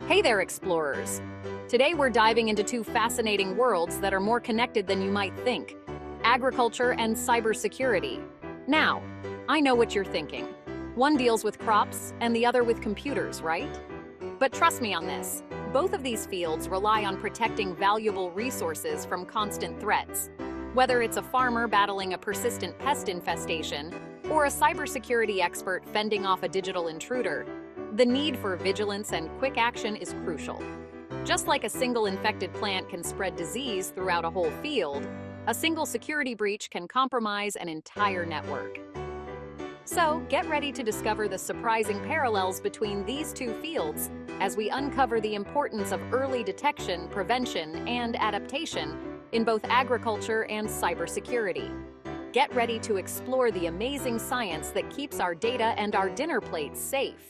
Hey there, explorers! Today we're diving into two fascinating worlds that are more connected than you might think: agriculture and cybersecurity. Now, I know what you're thinking. One deals with crops and the other with computers, right? But trust me on this, both of these fields rely on protecting valuable resources from constant threats. Whether it's a farmer battling a persistent pest infestation or a cybersecurity expert fending off a digital intruder, the need for vigilance and quick action is crucial. Just like a single infected plant can spread disease throughout a whole field, a single security breach can compromise an entire network. So, get ready to discover the surprising parallels between these two fields as we uncover the importance of early detection, prevention, and adaptation in both agriculture and cybersecurity. Get ready to explore the amazing science that keeps our data and our dinner plates safe.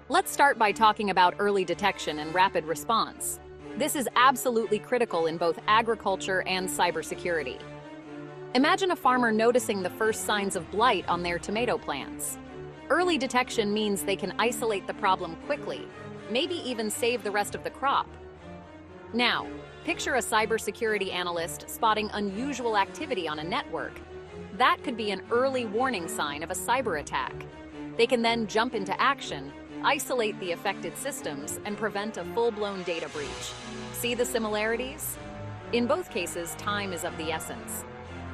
Let's start by talking about early detection and rapid response. This is absolutely critical in both agriculture and cybersecurity. Imagine a farmer noticing the first signs of blight on their tomato plants. Early detection means they can isolate the problem quickly, maybe even save the rest of the crop. Now, picture a cybersecurity analyst spotting unusual activity on a network. That could be an early warning sign of a cyber attack. They can then jump into action, isolate the affected systems, and prevent a full-blown data breach. See the similarities? In both cases, time is of the essence.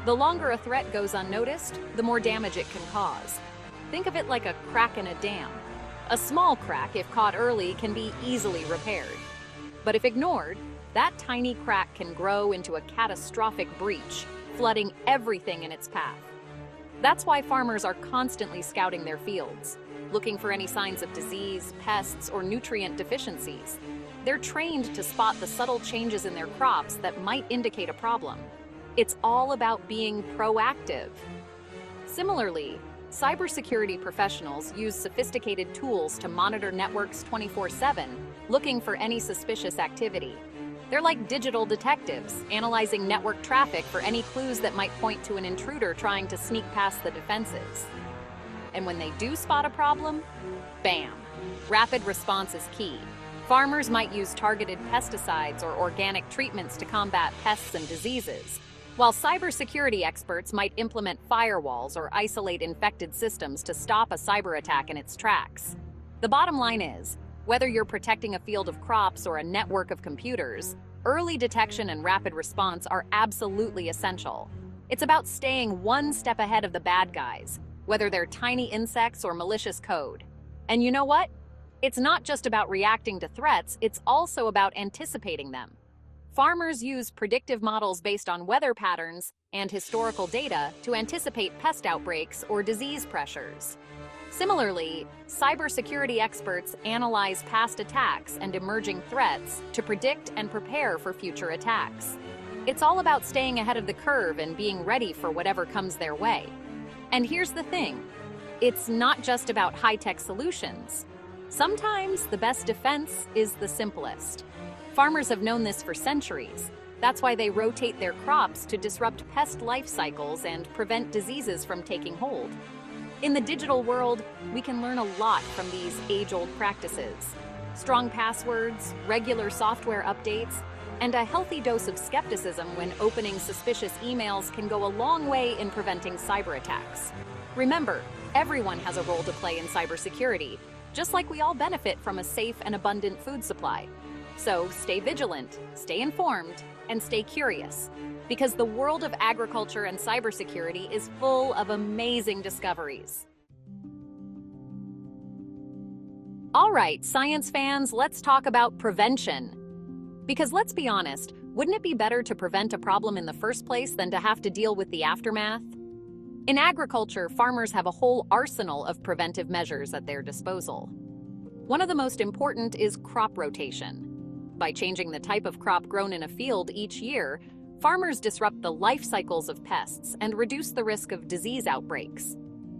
The longer a threat goes unnoticed, the more damage it can cause. Think of it like a crack in a dam. A small crack, if caught early, can be easily repaired. But if ignored, that tiny crack can grow into a catastrophic breach, flooding everything in its path. That's why farmers are constantly scouting their fields, looking for any signs of disease, pests, or nutrient deficiencies. They're trained to spot the subtle changes in their crops that might indicate a problem. It's all about being proactive. Similarly, cybersecurity professionals use sophisticated tools to monitor networks 24/7, looking for any suspicious activity. They're like digital detectives, analyzing network traffic for any clues that might point to an intruder trying to sneak past the defenses. And when they do spot a problem, bam! Rapid response is key. Farmers might use targeted pesticides or organic treatments to combat pests and diseases, while cybersecurity experts might implement firewalls or isolate infected systems to stop a cyber attack in its tracks. The bottom line is, whether you're protecting a field of crops or a network of computers, early detection and rapid response are absolutely essential. It's about staying one step ahead of the bad guys, whether they're tiny insects or malicious code. And you know what? It's not just about reacting to threats, it's also about anticipating them. Farmers use predictive models based on weather patterns and historical data to anticipate pest outbreaks or disease pressures. Similarly, cybersecurity experts analyze past attacks and emerging threats to predict and prepare for future attacks. It's all about staying ahead of the curve and being ready for whatever comes their way. And here's the thing, it's not just about high-tech solutions. Sometimes the best defense is the simplest. Farmers have known this for centuries. That's why they rotate their crops to disrupt pest life cycles and prevent diseases from taking hold. In the digital world, we can learn a lot from these age-old practices. Strong passwords, regular software updates, and a healthy dose of skepticism when opening suspicious emails can go a long way in preventing cyber attacks. Remember, everyone has a role to play in cybersecurity, just like we all benefit from a safe and abundant food supply. So stay vigilant, stay informed, and stay curious, because the world of agriculture and cybersecurity is full of amazing discoveries. All right, science fans, let's talk about prevention. Because let's be honest, wouldn't it be better to prevent a problem in the first place than to have to deal with the aftermath? In agriculture, farmers have a whole arsenal of preventive measures at their disposal. One of the most important is crop rotation. By changing the type of crop grown in a field each year, farmers disrupt the life cycles of pests and reduce the risk of disease outbreaks.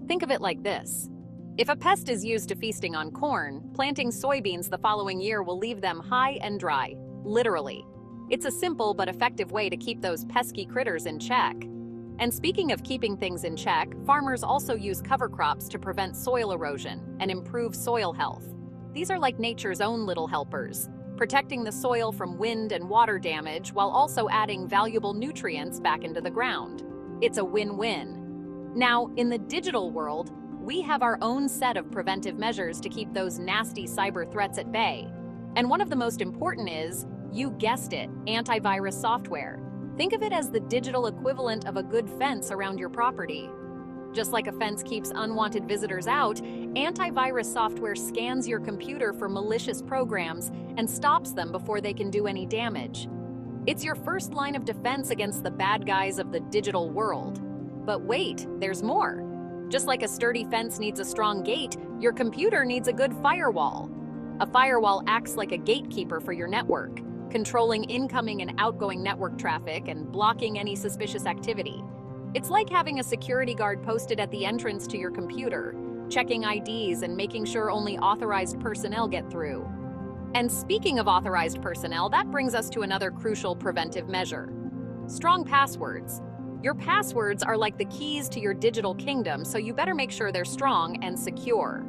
Think of it like this. If a pest is used to feasting on corn, planting soybeans the following year will leave them high and dry, literally. It's a simple but effective way to keep those pesky critters in check. And speaking of keeping things in check, farmers also use cover crops to prevent soil erosion and improve soil health. These are like nature's own little helpers, protecting the soil from wind and water damage while also adding valuable nutrients back into the ground. It's a win-win. Now, in the digital world, we have our own set of preventive measures to keep those nasty cyber threats at bay. And one of the most important is, you guessed it, antivirus software. Think of it as the digital equivalent of a good fence around your property. Just like a fence keeps unwanted visitors out, antivirus software scans your computer for malicious programs and stops them before they can do any damage. It's your first line of defense against the bad guys of the digital world. But wait, there's more. Just like a sturdy fence needs a strong gate, your computer needs a good firewall. A firewall acts like a gatekeeper for your network, controlling incoming and outgoing network traffic and blocking any suspicious activity. It's like having a security guard posted at the entrance to your computer, checking IDs and making sure only authorized personnel get through. And speaking of authorized personnel, that brings us to another crucial preventive measure: strong passwords. Your passwords are like the keys to your digital kingdom, so you better make sure they're strong and secure.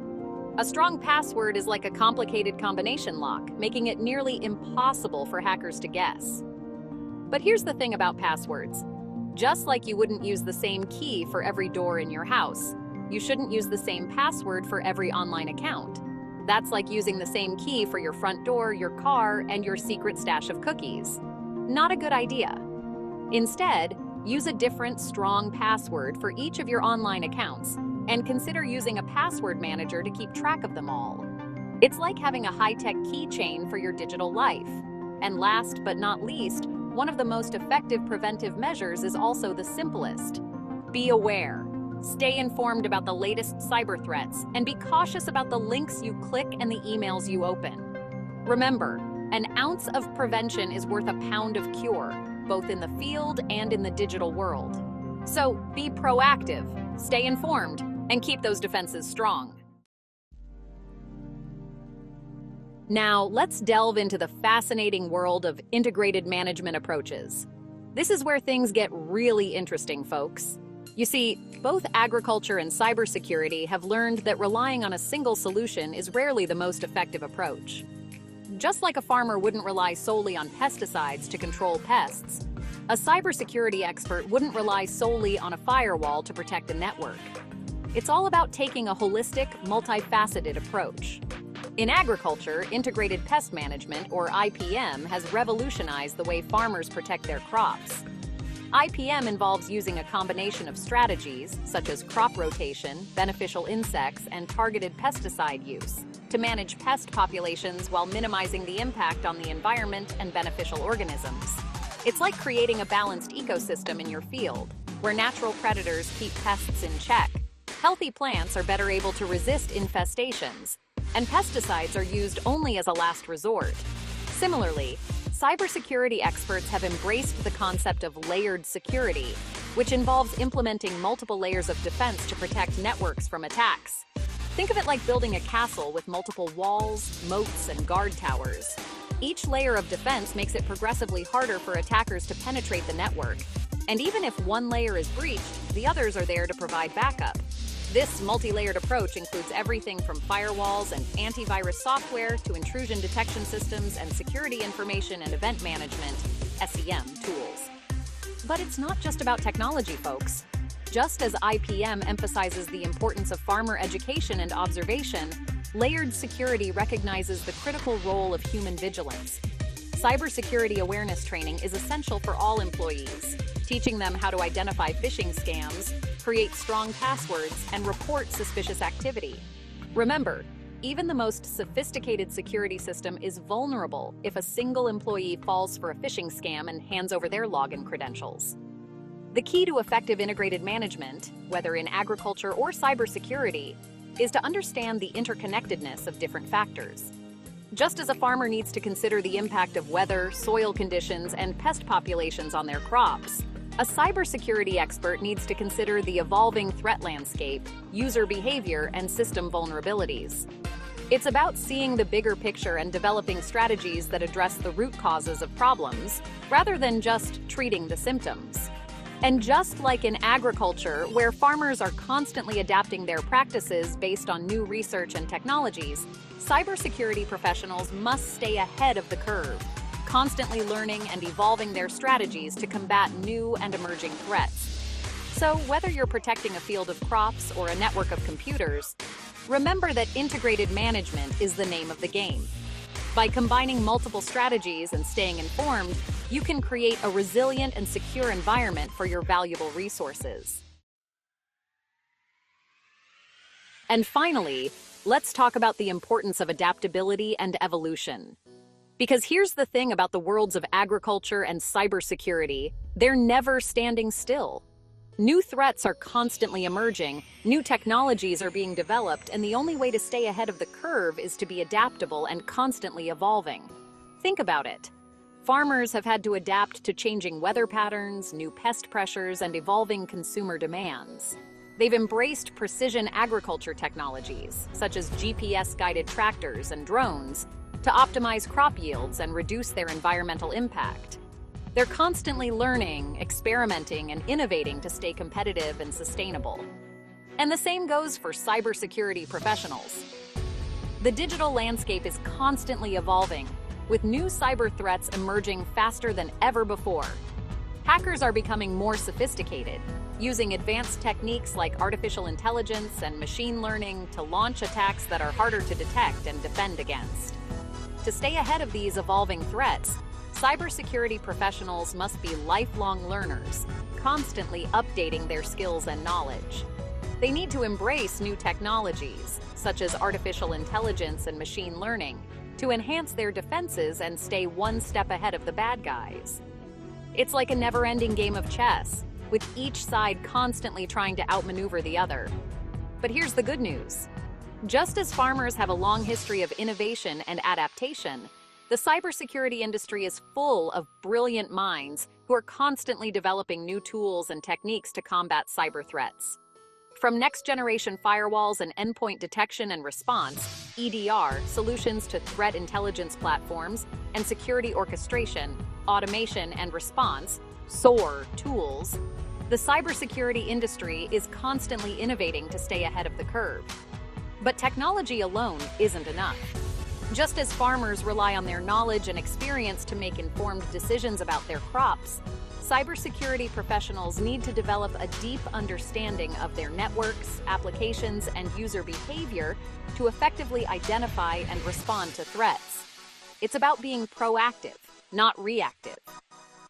A strong password is like a complicated combination lock, making it nearly impossible for hackers to guess. But here's the thing about passwords. Just like you wouldn't use the same key for every door in your house, you shouldn't use the same password for every online account. That's like using the same key for your front door, your car, and your secret stash of cookies. Not a good idea. Instead, use a different, strong password for each of your online accounts, and consider using a password manager to keep track of them all. It's like having a high-tech keychain for your digital life. And last but not least, one of the most effective preventive measures is also the simplest. Be aware. Stay informed about the latest cyber threats, and be cautious about the links you click and the emails you open. Remember, an ounce of prevention is worth a pound of cure, both in the field and in the digital world. So be proactive, stay informed, and keep those defenses strong. Now, let's delve into the fascinating world of integrated management approaches. This is where things get really interesting, folks. You see, both agriculture and cybersecurity have learned that relying on a single solution is rarely the most effective approach. Just like a farmer wouldn't rely solely on pesticides to control pests, a cybersecurity expert wouldn't rely solely on a firewall to protect a network. It's all about taking a holistic, multifaceted approach. In agriculture, integrated pest management, or IPM, has revolutionized the way farmers protect their crops. IPM involves using a combination of strategies, such as crop rotation, beneficial insects, and targeted pesticide use, to manage pest populations while minimizing the impact on the environment and beneficial organisms. It's like creating a balanced ecosystem in your field, where natural predators keep pests in check. Healthy plants are better able to resist infestations, and pesticides are used only as a last resort. Similarly, cybersecurity experts have embraced the concept of layered security, which involves implementing multiple layers of defense to protect networks from attacks. Think of it like building a castle with multiple walls, moats, and guard towers. Each layer of defense makes it progressively harder for attackers to penetrate the network. And even if one layer is breached, the others are there to provide backup. This multi-layered approach includes everything from firewalls and antivirus software to intrusion detection systems and security information and event management, SEM, tools. But it's not just about technology, folks. Just as IPM emphasizes the importance of farmer education and observation, layered security recognizes the critical role of human vigilance. Cybersecurity awareness training is essential for all employees, teaching them how to identify phishing scams, create strong passwords, and report suspicious activity. Remember, even the most sophisticated security system is vulnerable if a single employee falls for a phishing scam and hands over their login credentials. The key to effective integrated management, whether in agriculture or cybersecurity, is to understand the interconnectedness of different factors. Just as a farmer needs to consider the impact of weather, soil conditions, and pest populations on their crops, a cybersecurity expert needs to consider the evolving threat landscape, user behavior, and system vulnerabilities. It's about seeing the bigger picture and developing strategies that address the root causes of problems, rather than just treating the symptoms. And just like in agriculture, where farmers are constantly adapting their practices based on new research and technologies, cybersecurity professionals must stay ahead of the curve, constantly learning and evolving their strategies to combat new and emerging threats. So whether you're protecting a field of crops or a network of computers, remember that integrated management is the name of the game. By combining multiple strategies and staying informed, you can create a resilient and secure environment for your valuable resources. And finally, let's talk about the importance of adaptability and evolution. Because here's the thing about the worlds of agriculture and cybersecurity, they're never standing still. New threats are constantly emerging, new technologies are being developed, and the only way to stay ahead of the curve is to be adaptable and constantly evolving. Think about it. Farmers have had to adapt to changing weather patterns, new pest pressures, and evolving consumer demands. They've embraced precision agriculture technologies, such as GPS-guided tractors and drones, to optimize crop yields and reduce their environmental impact. They're constantly learning, experimenting, and innovating to stay competitive and sustainable. And the same goes for cybersecurity professionals. The digital landscape is constantly evolving, with new cyber threats emerging faster than ever before. Hackers are becoming more sophisticated, using advanced techniques like artificial intelligence and machine learning to launch attacks that are harder to detect and defend against. To stay ahead of these evolving threats, cybersecurity professionals must be lifelong learners, constantly updating their skills and knowledge. They need to embrace new technologies, such as artificial intelligence and machine learning, to enhance their defenses and stay one step ahead of the bad guys. It's like a never-ending game of chess, with each side constantly trying to outmaneuver the other. But here's the good news. Just as farmers have a long history of innovation and adaptation, the cybersecurity industry is full of brilliant minds who are constantly developing new tools and techniques to combat cyber threats. From next-generation firewalls and endpoint detection and response, EDR, solutions to threat intelligence platforms, and security orchestration, automation and response, SOAR, tools, the cybersecurity industry is constantly innovating to stay ahead of the curve. But technology alone isn't enough. Just as farmers rely on their knowledge and experience to make informed decisions about their crops, cybersecurity professionals need to develop a deep understanding of their networks, applications, and user behavior to effectively identify and respond to threats. It's about being proactive, not reactive.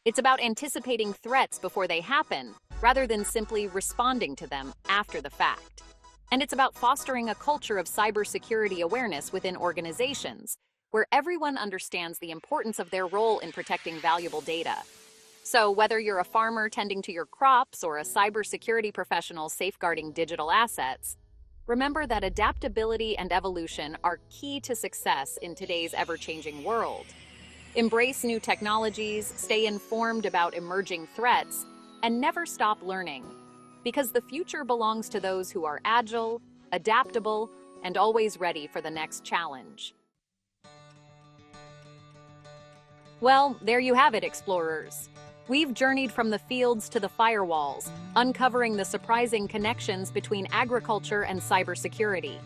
It's about anticipating threats before they happen, rather than simply responding to them after the fact. And it's about fostering a culture of cybersecurity awareness within organizations, where everyone understands the importance of their role in protecting valuable data. So whether you're a farmer tending to your crops or a cybersecurity professional safeguarding digital assets, remember that adaptability and evolution are key to success in today's ever-changing world. Embrace new technologies, stay informed about emerging threats, and never stop learning. Because the future belongs to those who are agile, adaptable, and always ready for the next challenge. Well, there you have it, explorers. We've journeyed from the fields to the firewalls, uncovering the surprising connections between agriculture and cybersecurity.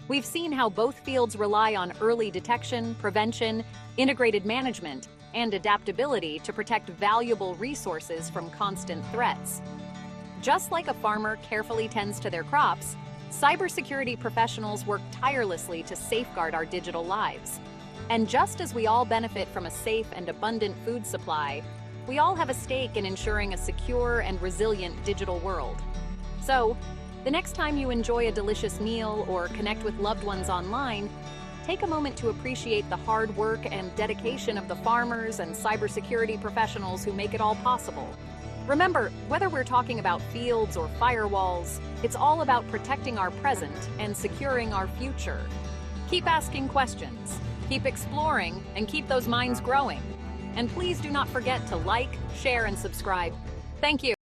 We've seen how both fields rely on early detection, prevention, integrated management, and adaptability to protect valuable resources from constant threats. Just like a farmer carefully tends to their crops, cybersecurity professionals work tirelessly to safeguard our digital lives. And just as we all benefit from a safe and abundant food supply, we all have a stake in ensuring a secure and resilient digital world. So, the next time you enjoy a delicious meal or connect with loved ones online, take a moment to appreciate the hard work and dedication of the farmers and cybersecurity professionals who make it all possible. Remember, whether we're talking about fields or firewalls, it's all about protecting our present and securing our future. Keep asking questions, keep exploring, and keep those minds growing. And please do not forget to like, share, and subscribe. Thank you.